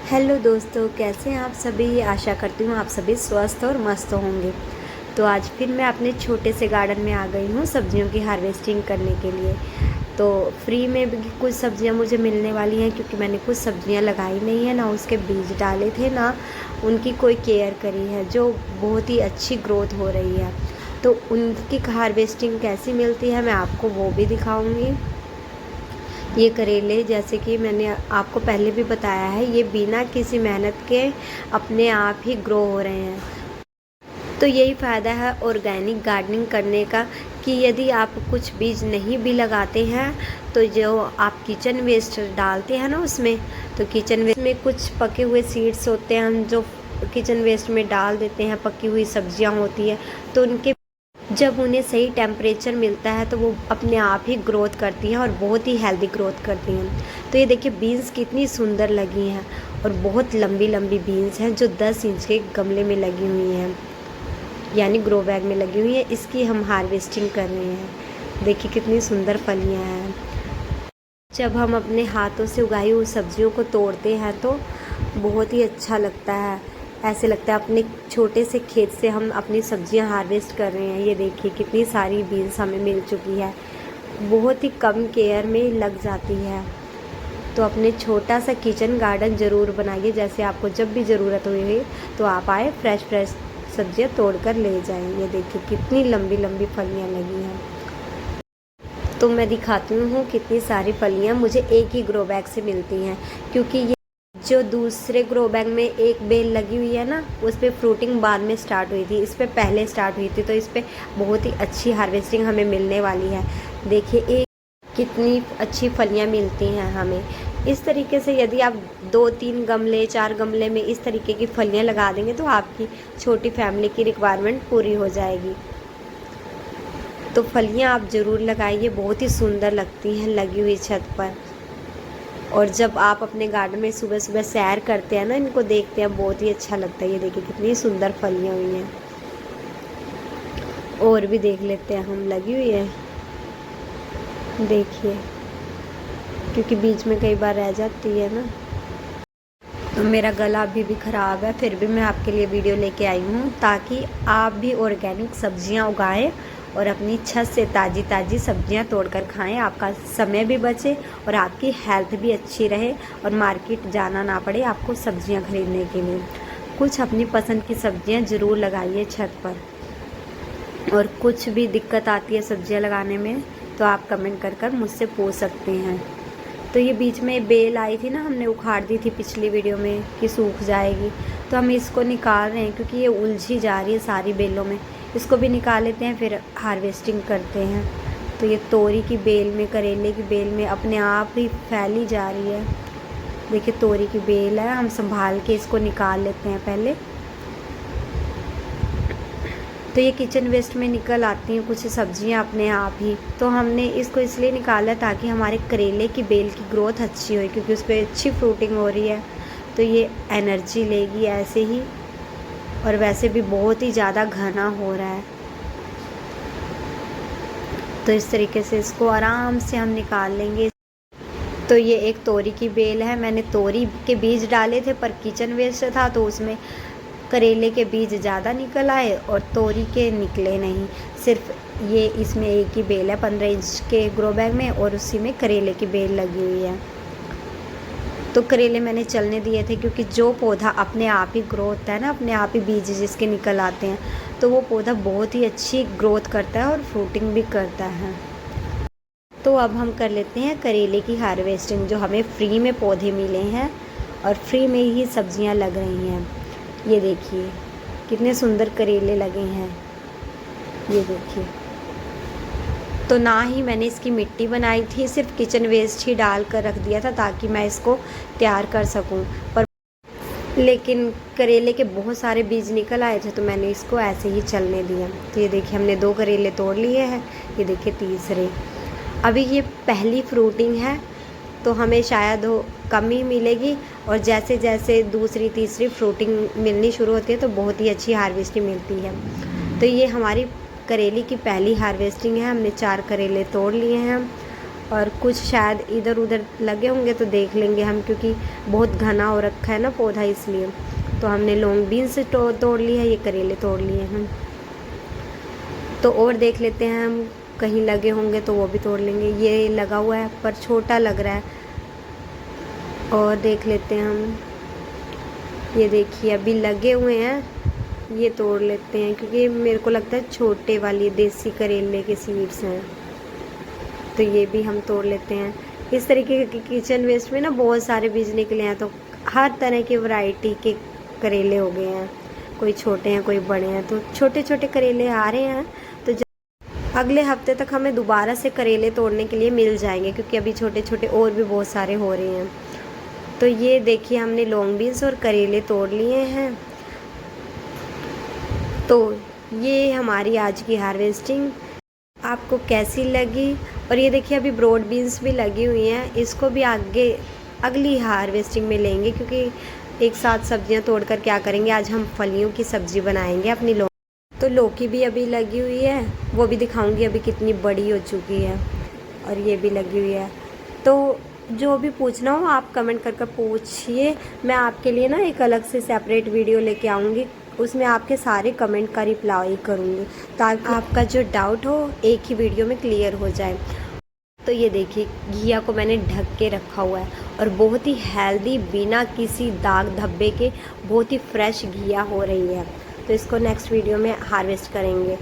Hello दोस्तों, कैसे हैं आप सभी। आशा करती हूँ आप सभी स्वस्थ और मस्त होंगे। तो आज फिर मैं अपने छोटे से गार्डन में आ गई हूँ सब्जियों की हार्वेस्टिंग करने के लिए। तो फ्री में भी कुछ सब्जियाँ मुझे मिलने वाली हैं, क्योंकि मैंने कुछ सब्जियाँ लगाई नहीं है, ना उसके बीज डाले थे, ना उनकी कोई केयर करी है, जो बहुत ही अच्छी ग्रोथ हो रही है। तो उनकी हार्वेस्टिंग कैसी मिलती है मैं आपको वो भी दिखाऊँगी। ये करेले, जैसे कि मैंने आपको पहले भी बताया है, ये बिना किसी मेहनत के अपने आप ही ग्रो हो रहे हैं। तो यही फ़ायदा है ऑर्गेनिक गार्डनिंग करने का, कि यदि आप कुछ बीज नहीं भी लगाते हैं तो जो आप किचन वेस्ट डालते हैं ना उसमें, तो किचन वेस्ट में कुछ पके हुए सीड्स होते हैं, हम जो किचन वेस्ट में डाल देते हैं, पकी हुई सब्जियां होती है, तो उनके जब उन्हें सही टेम्परेचर मिलता है तो वो अपने आप ही ग्रोथ करती हैं और बहुत ही हेल्दी ग्रोथ करती हैं। तो ये देखिए बीन्स कितनी सुंदर लगी हैं, और बहुत लंबी लंबी बीन्स हैं जो 10 इंच के गमले में लगी हुई हैं, यानी ग्रो बैग में लगी हुई है। इसकी हम हार्वेस्टिंग कर रहे हैं। देखिए कितनी सुंदर फलियां हैं। जब हम अपने हाथों से उगाई हुई सब्जियों को तोड़ते हैं तो बहुत ही अच्छा लगता है। ऐसे लगता है अपने छोटे से खेत से हम अपनी सब्जियां हार्वेस्ट कर रहे हैं। ये देखिए कितनी सारी बीन्स हमें मिल चुकी है, बहुत ही कम केयर में लग जाती है। तो अपने छोटा सा किचन गार्डन ज़रूर बनाइए। जैसे आपको जब भी ज़रूरत हुई तो आप आए, फ्रेश फ्रेश सब्जियां तोड़कर ले जाएं। ये देखिए कितनी लंबी लंबी फलियां लगी हैं। तो मैं दिखाती हूँ कितनी सारी फलियां मुझे एक ही ग्रो बैग से मिलती हैं, क्योंकि ये जो दूसरे ग्रो बैग में एक बेल लगी हुई है ना, उस पर फ्रूटिंग बाद में स्टार्ट हुई थी, इस पर पहले स्टार्ट हुई थी। तो इस पर बहुत ही अच्छी हार्वेस्टिंग हमें मिलने वाली है। देखिए एक कितनी अच्छी फलियां मिलती हैं हमें। इस तरीके से यदि आप 2-3 गमले 4 गमले में इस तरीके की फलियां लगा देंगे तो आपकी छोटी फैमिली की रिक्वायरमेंट पूरी हो जाएगी। तो फलियां आप ज़रूर लगाइए, बहुत ही सुंदर लगती हैं लगी हुई छत पर। और जब आप अपने गार्डन में सुबह सुबह सैर करते हैं ना, इनको देखते हैं, बहुत ही अच्छा लगता है। ये देखिए कितनी सुंदर फलियां हुई हैं। और भी देख लेते हैं हम, लगी हुई है देखिए, क्योंकि बीच में कई बार रह जाती है ना। तो मेरा गला अभी भी ख़राब है, फिर भी मैं आपके लिए वीडियो लेके आई हूँ, ताकि आप भी ऑर्गेनिक सब्जियाँ उगाएं और अपनी छत से ताज़ी ताज़ी सब्जियां तोड़कर खाएं। आपका समय भी बचे और आपकी हेल्थ भी अच्छी रहे, और मार्केट जाना ना पड़े आपको सब्जियां खरीदने के लिए। कुछ अपनी पसंद की सब्जियां ज़रूर लगाइए छत पर। और कुछ भी दिक्कत आती है सब्जियां लगाने में तो आप कमेंट कर मुझसे पूछ सकते हैं। तो ये बीच में बेल आई थी ना, हमने उखाड़ दी थी पिछली वीडियो में कि सूख जाएगी, तो हम इसको निकाल रहे हैं क्योंकि ये उलझी जा रही है सारी बेलों में। इसको भी निकाल लेते हैं, फिर हार्वेस्टिंग करते हैं। तो ये तोरी की बेल में, करेले की बेल में अपने आप ही फैली जा रही है। देखिए तोरी की बेल है, हम संभाल के इसको निकाल लेते हैं पहले। तो ये किचन वेस्ट में निकल आती हैं कुछ सब्जियां अपने आप ही। तो हमने इसको इसलिए निकाला ताकि हमारे करेले की बेल की ग्रोथ अच्छी हो, क्योंकि उस पर अच्छी फ्रूटिंग हो रही है। तो ये एनर्जी लेगी ऐसे ही, और वैसे भी बहुत ही ज़्यादा घना हो रहा है। तो इस तरीके से इसको आराम से हम निकाल लेंगे। तो ये एक तोरी की बेल है, मैंने तोरी के बीज डाले थे पर किचन वेस्ट था, तो उसमें करेले के बीज ज़्यादा निकल आए और तोरी के निकले नहीं। सिर्फ ये इसमें एक ही बेल है 15 इंच के ग्रो बैग में, और उसी में करेले की बेल लगी हुई है। तो करेले मैंने चलने दिए थे, क्योंकि जो पौधा अपने आप ही ग्रो होता है ना, अपने आप ही बीज जिसके निकल आते हैं, तो वो पौधा बहुत ही अच्छी ग्रोथ करता है और फ्रूटिंग भी करता है। तो अब हम कर लेते हैं करेले की हार्वेस्टिंग, जो हमें फ्री में पौधे मिले हैं और फ्री में ही सब्जियां लग रही हैं। ये देखिए कितने सुंदर करेले लगे हैं, ये देखिए। तो ना ही मैंने इसकी मिट्टी बनाई थी, सिर्फ किचन वेस्ट ही डाल कर रख दिया था ताकि मैं इसको तैयार कर सकूं। पर लेकिन करेले के बहुत सारे बीज निकल आए थे, तो मैंने इसको ऐसे ही चलने दिया। तो ये देखिए हमने 2 करेले तोड़ लिए हैं, ये देखिए तीसरे। अभी ये पहली फ्रूटिंग है, तो हमें शायद कम ही मिलेगी, और जैसे जैसे दूसरी तीसरी फ्रूटिंग मिलनी शुरू होती है तो बहुत ही अच्छी हार्वेस्टिंग मिलती है। तो ये हमारी करेले की पहली हार्वेस्टिंग है। हमने 4 करेले तोड़ लिए हैं, और कुछ शायद इधर उधर लगे होंगे तो देख लेंगे हम, क्योंकि बहुत घना हो रखा है ना पौधा, इसलिए। तो हमने लॉन्ग बीन्स तोड़ ली है, ये करेले तोड़ लिए हैं। तो और देख लेते हैं हम, कहीं लगे होंगे तो वो भी तोड़ लेंगे। ये लगा हुआ है पर छोटा लग रहा है, और देख लेते हैं हम। ये देखिए अभी लगे हुए हैं, ये तोड़ लेते हैं, क्योंकि मेरे को लगता है छोटे वाली देसी करेले के सीड्स हैं, तो ये भी हम तोड़ लेते हैं। इस तरीके के किचन वेस्ट में ना बहुत सारे बीज निकले हैं, तो हर तरह की वैरायटी के करेले हो गए हैं, कोई छोटे हैं कोई बड़े हैं। तो छोटे छोटे करेले आ रहे हैं, तो अगले हफ्ते तक हमें दोबारा से करेले तोड़ने के लिए मिल जाएंगे, क्योंकि अभी छोटे छोटे और भी बहुत सारे हो रहे हैं। तो ये देखिए हमने लॉन्ग बीन्स और करेले तोड़ लिए हैं। तो ये हमारी आज की हार्वेस्टिंग आपको कैसी लगी। और ये देखिए अभी ब्रॉड बीन्स भी लगी हुई हैं, इसको भी आगे अगली हार्वेस्टिंग में लेंगे, क्योंकि एक साथ सब्जियां तोड़कर क्या करेंगे, आज हम फलियों की सब्ज़ी बनाएंगे अपनी तो लौकी भी अभी लगी हुई है, वो भी दिखाऊंगी अभी कितनी बड़ी हो चुकी है, और ये भी लगी हुई है। तो जो भी पूछना हो आप कमेंट करके पूछिए, मैं आपके लिए ना एक अलग से सेपरेट वीडियो लेके आऊँगी, उसमें आपके सारे कमेंट का रिप्लाई करूँगी, ताकि आपका जो डाउट हो एक ही वीडियो में क्लियर हो जाए। तो ये देखिए घिया को मैंने ढक के रखा हुआ है, और बहुत ही हेल्दी, बिना किसी दाग धब्बे के बहुत ही फ्रेश घिया हो रही है। तो इसको नेक्स्ट वीडियो में हार्वेस्ट करेंगे।